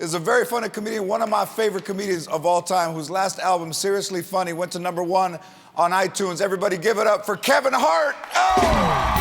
is a very funny comedian, one of my favorite comedians of all time, whose last album, Seriously Funny, went to #1 on iTunes. Everybody give it up for Kevin Hart. Oh!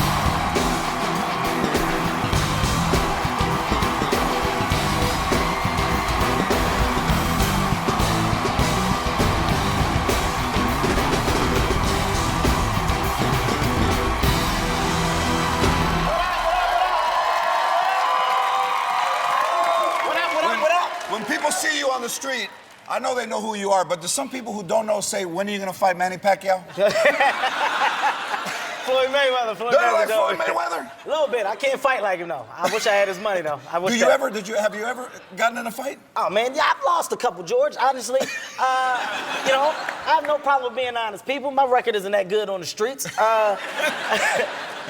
When people see you on the street, I know they know who you are, but there's some people who don't know, say, when are you going to fight Manny Pacquiao? Floyd Mayweather. Floyd Mayweather? A little bit. I can't fight like him, though. I wish I had his money, though. Have you ever gotten in a fight? Oh, man, yeah, I've lost a couple, George, honestly. You know, I have no problem with being honest. People, my record isn't that good on the streets.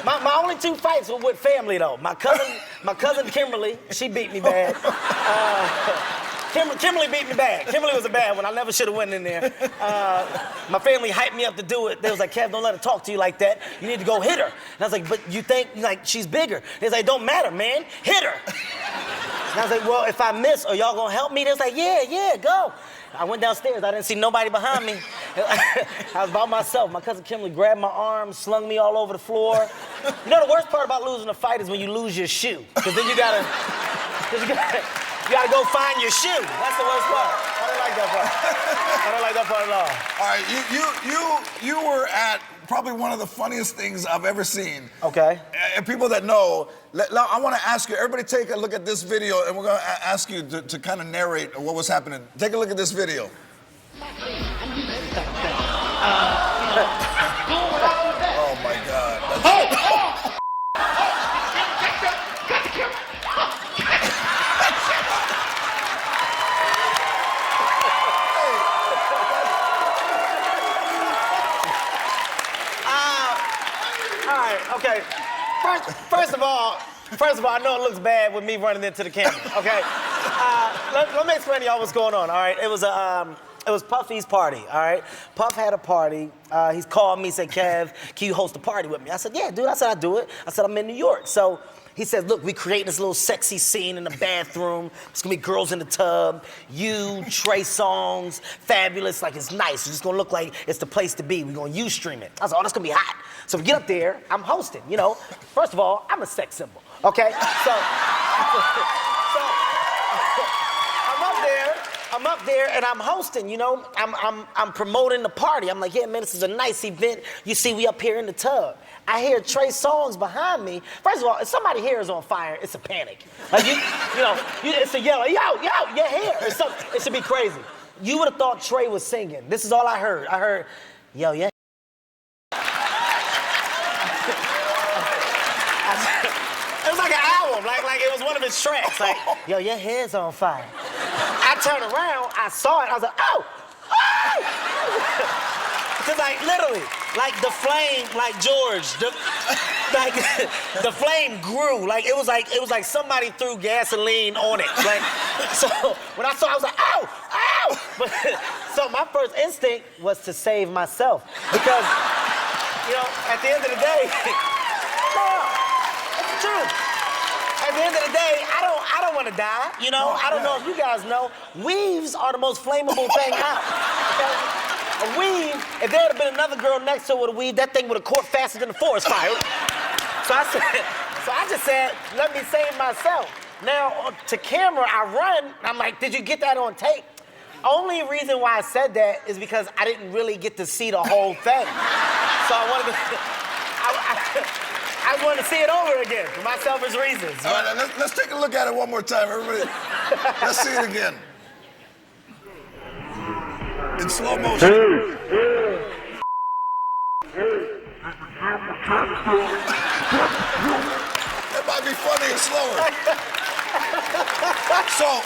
My only 2 fights were with family, though. My cousin Kimberly, she beat me bad. Kimberly beat me bad. Kimberly was a bad one. I never should have went in there. My family hyped me up to do it. They was like, Kev, don't let her talk to you like that. You need to go hit her. And I was like, but you think, like, she's bigger. They was like, don't matter, man. Hit her. And I was like, well, if I miss, are y'all gonna help me? They was like, yeah, go. I went downstairs. I didn't see nobody behind me. I was by myself. My cousin Kimberly grabbed my arm, slung me all over the floor. You know, the worst part about losing a fight is when you lose your shoe. Because then you gotta go find your shoe. That's the worst part. I don't like that part. I don't like that part at all. All right, you were at probably one of the funniest things I've ever seen. Okay. And people that know, I want to ask you, everybody take a look at this video, and we're going to ask you to kind of narrate what was happening. Take a look at this video. Oh, my God. All right, okay. First of all, I know it looks bad with me running into the camera, okay? Let me explain to y'all what's going on, all right? It was Puffy's party, all right? Puff had a party. He's called me, said, Kev, can you host a party with me? I said, yeah, dude. I said, I'll do it. I said, I'm in New York. So he said, look, we creating this little sexy scene in the bathroom. It's gonna be girls in the tub, you, Trey Songz, Fabulous, like it's nice. It's just gonna look like it's the place to be. We're gonna Ustream it. I said, oh, that's gonna be hot. So we get up there, I'm hosting, you know. First of all, I'm a sex symbol, okay? So I'm up there and I'm hosting, you know. I'm promoting the party. I'm like, yeah, man, this is a nice event. You see, we up here in the tub. I hear Trey Songz behind me. First of all, if somebody's hair is on fire, it's a panic. Like it's a yell, yo, your hair. It should be crazy. You would have thought Trey was singing. This is all I heard. I heard, yo, yeah. It was like an album, like it was one of his tracks. Like, yo, your hair's on fire. I turned around, I saw it, I was like, oh! Because like literally, like the flame, like George, the flame grew. Like it was like somebody threw gasoline on it. Like, so when I saw it, I was like, ow, ow! But, so my first instinct was to save myself. Because, you know, at the end of the day, that's the truth. At the end of the day, I don't want to die, you know? I don't know if you guys know, weaves are the most flammable thing out. Okay? A weave, if there would have been another girl next to her with a weave, that thing would have caught faster than the forest fire. So I just said, let me save myself. Now, to camera, I run, I'm like, did you get that on tape? Only reason why I said that is because I didn't really get to see the whole thing. So I wanted to see it over again for my selfish reasons. All right, let's take a look at it one more time, everybody. Let's see it again. In slow motion. That might be funny and slower. So,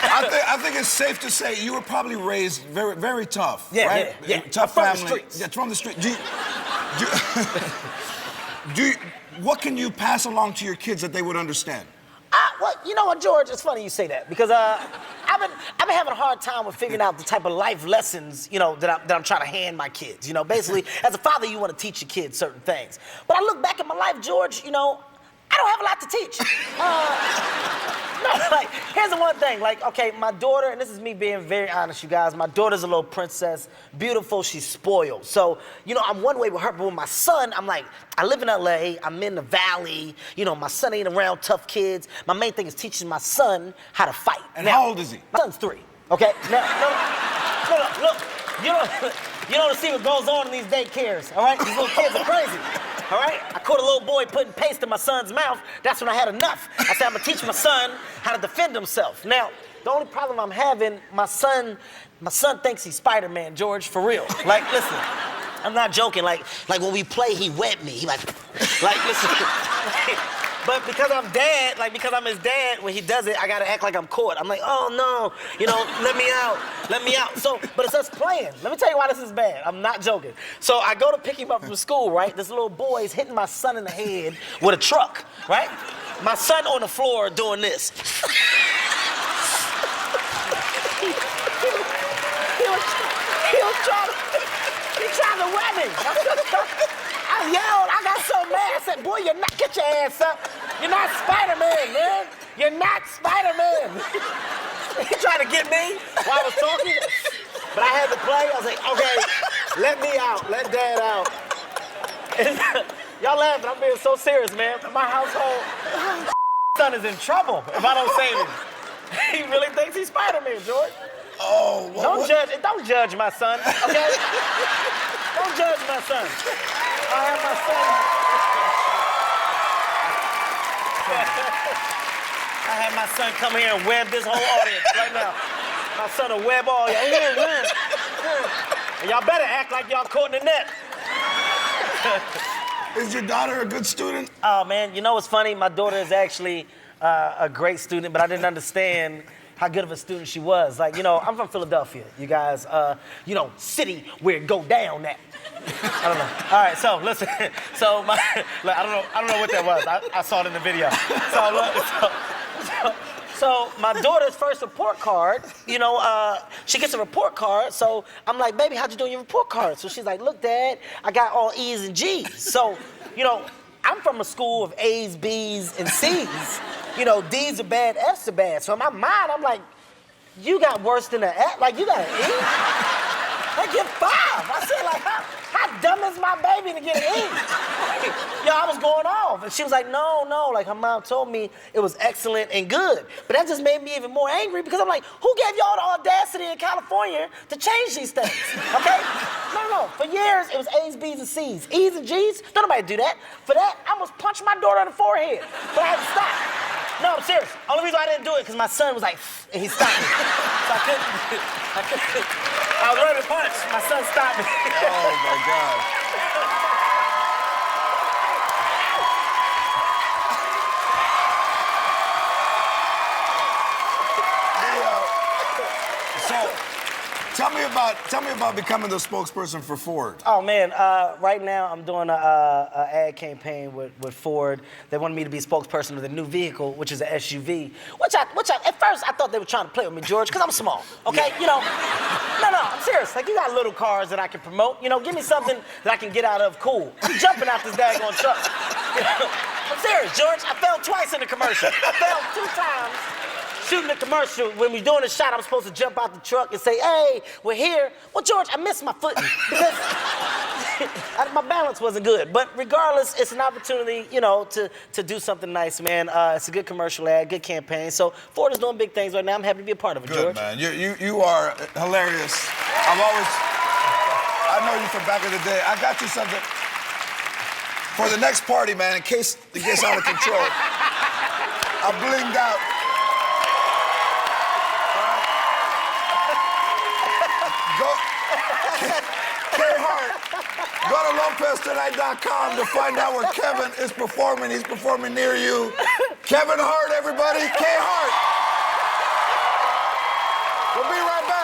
I think it's safe to say you were probably raised very, very tough, right? Yeah. Tough from family. The streets. Yeah, from the street. What can you pass along to your kids that they would understand? Well, you know what, George? It's funny you say that because I've been having a hard time with figuring out the type of life lessons, you know, that I'm trying to hand my kids. You know, basically, as a father, you want to teach your kids certain things. But I look back at my life, George. You know, I don't have a lot to teach. No, like, here's the one thing. Like, okay, my daughter, and this is me being very honest, you guys, my daughter's a little princess, beautiful, she's spoiled. So, you know, I'm one way with her, but with my son, I'm like, I live in LA, I'm in the valley, you know, my son ain't around tough kids. My main thing is teaching my son how to fight. And how old is he? My son's 3, okay? Now, look, you don't see what goes on in these daycares, all right? These little kids are crazy. All right? I caught a little boy putting paste in my son's mouth. That's when I had enough. I said, I'm gonna teach my son how to defend himself. Now, the only problem I'm having, my son thinks he's Spider-Man, George, for real. Like, listen, I'm not joking. Like when we play, he wet me. He like, listen. But because I'm dad, like because I'm his dad, when he does it, I gotta act like I'm caught. I'm like, oh no, you know, let me out. So, but it's us playing. Let me tell you why this is bad. I'm not joking. So I go to pick him up from school, right? This little boy is hitting my son in the head with a truck, right? My son on the floor doing this. He trying to wet me. I yelled, I got so mad. I said, boy, get your ass up. You're not Spider-Man, man. You're not Spider-Man. He tried to get me while I was talking, but I had to play. I was like, okay, let me out, let dad out. And y'all laughing, I'm being so serious, man. My household, son is in trouble if I don't save him. He really thinks he's Spider-Man, George. Oh, Don't judge my son, okay? Don't judge my son. I have my son. I have my son come here and web this whole audience right now. My son will web all y'all. And y'all better act like y'all caught in the net. Is your daughter a good student? Oh, man, you know what's funny? My daughter is actually a great student, but I didn't understand how good of a student she was. Like, you know, I'm from Philadelphia, you guys. You know, city where it go down at. I don't know. All right, so listen. So look, I don't know what that was. I saw it in the video. So my daughter's first report card, you know, she gets a report card. So I'm like, baby, how'd you do on your report card? So she's like, look, Dad, I got all E's and G's. So, you know, I'm from a school of A's, B's, and C's. You know, D's are bad, F's are bad. So in my mind, I'm like, you got worse than an F? Like, you got an E? Like, you're 5. I said, like, how dumb is my baby to get an E? Yo, I was going off. And she was like, no. Like, her mom told me it was excellent and good. But that just made me even more angry because I'm like, who gave y'all the audacity in California to change these things? Okay? No. For years, it was A's, B's, and C's. E's and G's, don't nobody do that. For that, I almost punched my daughter in the forehead. But I had to stop. No, I'm serious. Only reason I didn't do it because my son was like, and he stopped me. So I couldn't. I was ready to punch. My son stopped me. Oh my God. Tell me about becoming the spokesperson for Ford. Oh man, right now I'm doing a ad campaign with Ford. They wanted me to be a spokesperson of the new vehicle, which is an SUV. Which I at first I thought they were trying to play with me, George, because I'm small. Okay, you know. No, I'm serious. Like you got little cars that I can promote. You know, give me something that I can get out of cool. I'm jumping out this daggone truck. You know? I'm serious, George. I fell twice in the commercial. I fell 2 times. Shooting the commercial, when we're doing the shot, I'm supposed to jump out the truck and say, hey, we're here. Well, George, I missed my footing because my balance wasn't good. But regardless, it's an opportunity, you know, to do something nice, man. It's a good commercial ad, good campaign. So Ford is doing big things right now. I'm happy to be a part of it, George. Good, man. You are hilarious. I know you from back in the day. I got you something for the next party, man, in case it gets out of control. I blinged out. Hart, go to LopezTonight.com to find out where Kevin is performing. He's performing near you. Kevin Hart, everybody. K. Hart. We'll be right back.